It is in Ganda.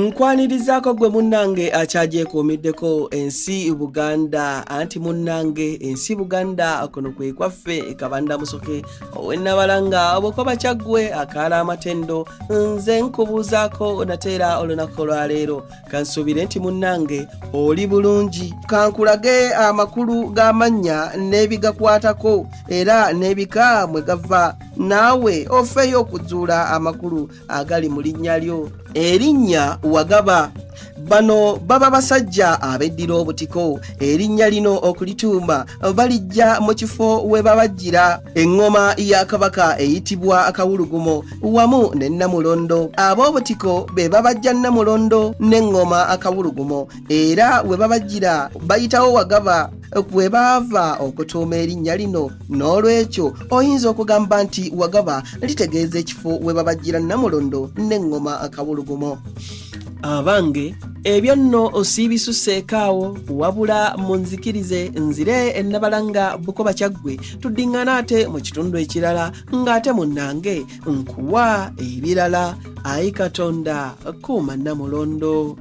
Nkwanirizzaako gwe munnange akyagyekuumiddeko ensi Buganda anti munnange ensi Buganda kuno kwe kwaffe Kabanda Musoke owennabalanga obukoba kyaggwe akaala amatendo nze nkubuuzaako nateera olunaku lwaleero kansuubire nti munnange oli bulungi kankulage amakulu g'amannya n'ebigakwatako era n'ebika mwe gava naawe ofeeyo okuzuula amakulu agali mu linnya lyo. Erinnya Wagaba. Bano baba basajja abeddira obutiko erinnya lino okulituuma balijja mu kifo we babajjira engoma ya kabaka eyitibwa akawulugumo wamu ne Namulondo. Ab'obutiko be babajja Namulondo n'engoma akawulugumo era we babajjira bayitawo Wagaba kwe baava okutuuma erinnya lino. N'olwekyo oyinza okugamba nti Wagaba litegeeza ekifo we babajjira Namulondo n'engoma akawulugumo. Abange ebyo nno osiibisuseekaawo wabula munzikirize nzire ennabalanga bukoba kyaggwe tuddiŋŋana ate mu kitundu ekirala ng'ate munnange nkuwa ebirala. Ayi Katonda kuuma Namulondo.